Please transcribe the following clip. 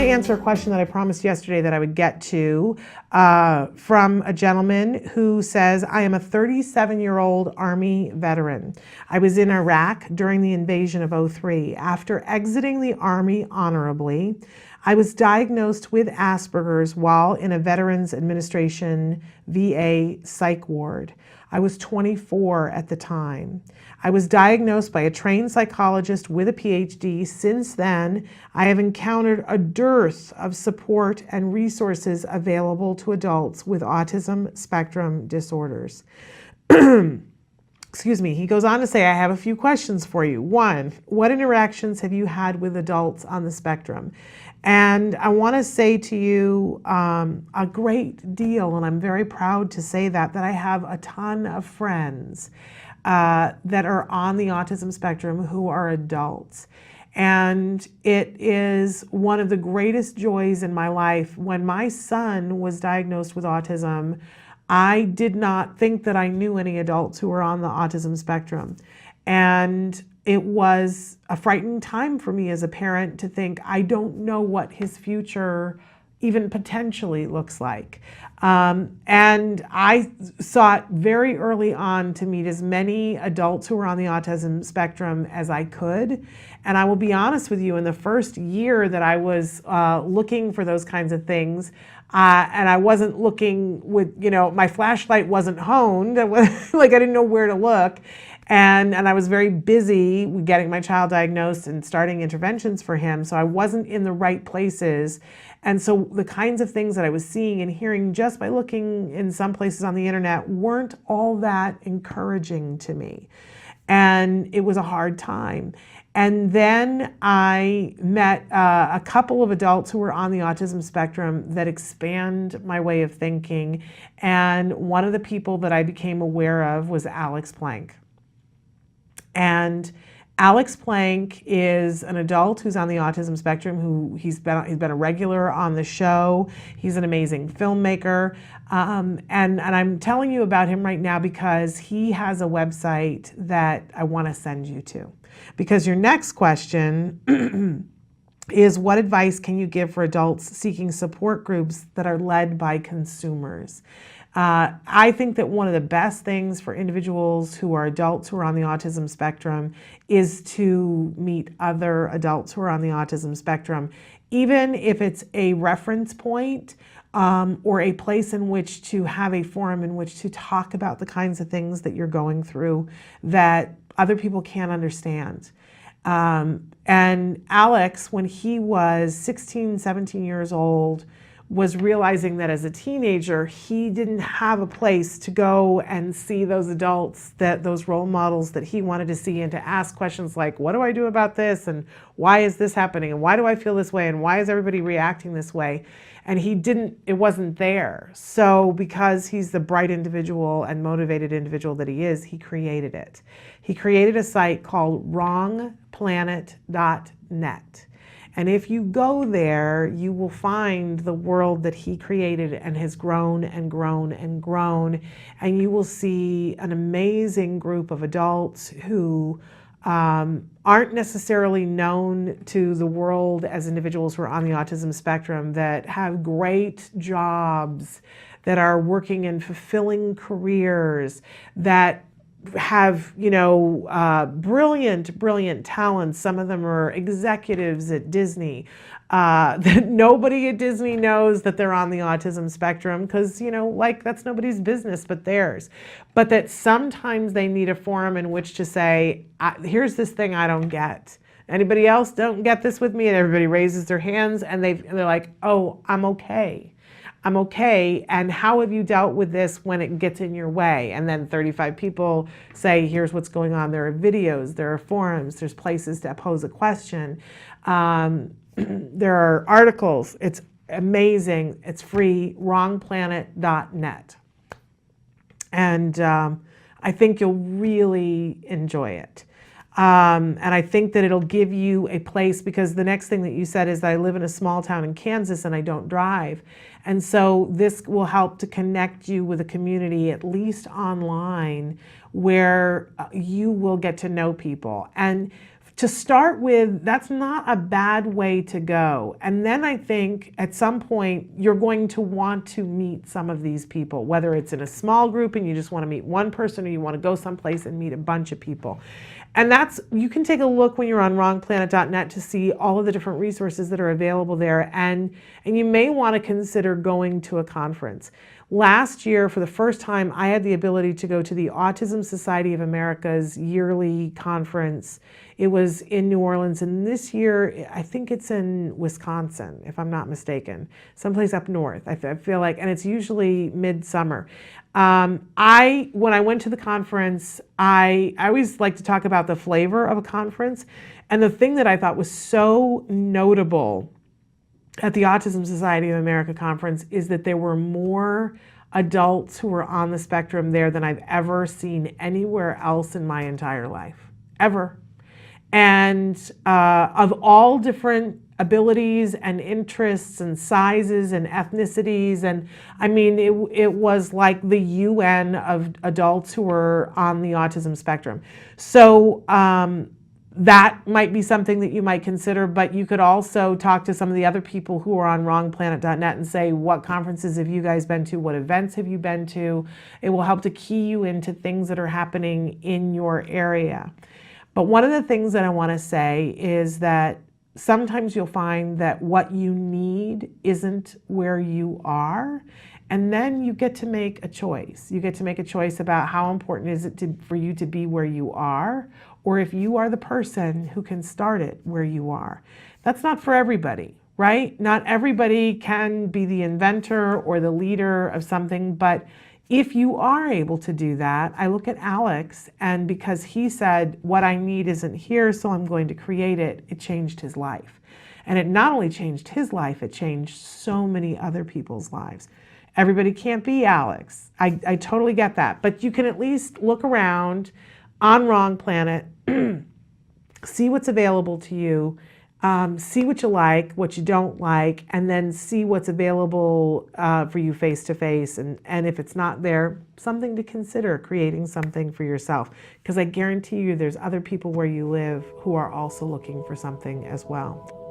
to answer a question that I promised yesterday that I would get to from a gentleman who says, I am a 37-year-old Army veteran. I was in Iraq during the invasion of '03. After exiting the Army honorably, I was diagnosed with Asperger's while in a Veterans Administration VA psych ward. I was 24 at the time. I was diagnosed by a trained psychologist with a PhD. Since then, I have encountered a dearth of support and resources available to adults with autism spectrum disorders. Excuse me. He goes on to say, I have a few questions for you. One, what interactions have you had with adults on the spectrum? And I want to say to you a great deal, and I'm very proud to say that I have a ton of friends that are on the autism spectrum who are adults. And it is one of the greatest joys in my life. When my son was diagnosed with autism, I did not think that I knew any adults who were on the autism spectrum. And it was a frightening time for me as a parent to think, I don't know what his future even potentially looks like. And I sought very early on to meet as many adults who were on the autism spectrum as I could. And I will be honest with you, in the first year that I was looking for those kinds of things, and I wasn't looking with, my flashlight wasn't honed, like I didn't know where to look. And I was very busy getting my child diagnosed and starting interventions for him. So I wasn't in the right places. And so the kinds of things that I was seeing and hearing just by looking in some places on the internet weren't all that encouraging to me. And it was a hard time. And then I met a couple of adults who were on the autism spectrum that expand my way of thinking. And one of the people that I became aware of was Alex Plank. And Alex Plank is an adult who's on the autism spectrum, he's been a regular on the show. He's an amazing filmmaker. And I'm telling you about him right now because he has a website that I want to send you to. Because your next question is, what advice can you give for adults seeking support groups that are led by consumers? I think that one of the best things for individuals who are adults who are on the autism spectrum is to meet other adults who are on the autism spectrum, even if it's a reference point or a place in which to have a forum in which to talk about the kinds of things that you're going through that other people can't understand. And Alex, when he was 16, 17 years old, was realizing that as a teenager, he didn't have a place to go and see those adults, those role models that he wanted to see, and to ask questions like, what do I do about this? And why is this happening? And why do I feel this way? And why is everybody reacting this way? And it wasn't there. So because he's the bright individual and motivated individual that he is, he created it. He created a site called wrongplanet.net. And if you go there, you will find the world that he created and has grown and grown and grown. And you will see an amazing group of adults who aren't necessarily known to the world as individuals who are on the autism spectrum, that have great jobs, that are working in fulfilling careers, that have, brilliant talents. Some of them are executives at Disney. That nobody at Disney knows that they're on the autism spectrum because, that's nobody's business but theirs. But that sometimes they need a forum in which to say, here's this thing I don't get. Anybody else don't get this with me? And everybody raises their hands and they're like, oh, I'm okay. I'm okay, and how have you dealt with this when it gets in your way? And then 35 people say, here's what's going on. There are videos, there are forums, there's places to pose a question. There are articles. It's amazing. It's free, wrongplanet.net. And I think you'll really enjoy it. And I think that it'll give you a place, because the next thing that you said is that I live in a small town in Kansas and I don't drive. And so this will help to connect you with a community, at least online, where you will get to know people. And to start with, that's not a bad way to go. And then I think at some point you're going to want to meet some of these people, whether it's in a small group and you just want to meet one person, or you want to go someplace and meet a bunch of people. And you can take a look when you're on wrongplanet.net to see all of the different resources that are available there. And you may want to consider going to a conference. Last year, for the first time, I had the ability to go to the Autism Society of America's yearly conference. It was in New Orleans, and this year, I think it's in Wisconsin, if I'm not mistaken, someplace up north, I feel like, and it's usually midsummer. When I went to the conference, I always like to talk about the flavor of a conference, and the thing that I thought was so notable at the Autism Society of America conference is that there were more adults who were on the spectrum there than I've ever seen anywhere else in my entire life, ever. And of all different abilities and interests and sizes and ethnicities. And I mean, it was like the UN of adults who were on the autism spectrum. So that might be something that you might consider, but you could also talk to some of the other people who are on wrongplanet.net and say, what conferences have you guys been to? What events have you been to? It will help to key you into things that are happening in your area. But one of the things that I want to say is that sometimes you'll find that what you need isn't where you are. And then you get to make a choice. You get to make a choice about how important is it for you to be where you are, or if you are the person who can start it where you are. That's not for everybody, right? Not everybody can be the inventor or the leader of something, but if you are able to do that, I look at Alex, and because he said, what I need isn't here, so I'm going to create it, it changed his life. And it not only changed his life, it changed so many other people's lives. Everybody can't be Alex. I totally get that. But you can at least look around on Wrong Planet, see what's available to you, see what you like, what you don't like, and then see what's available for you face to face. And if it's not there, something to consider creating something for yourself. Because I guarantee you there's other people where you live who are also looking for something as well.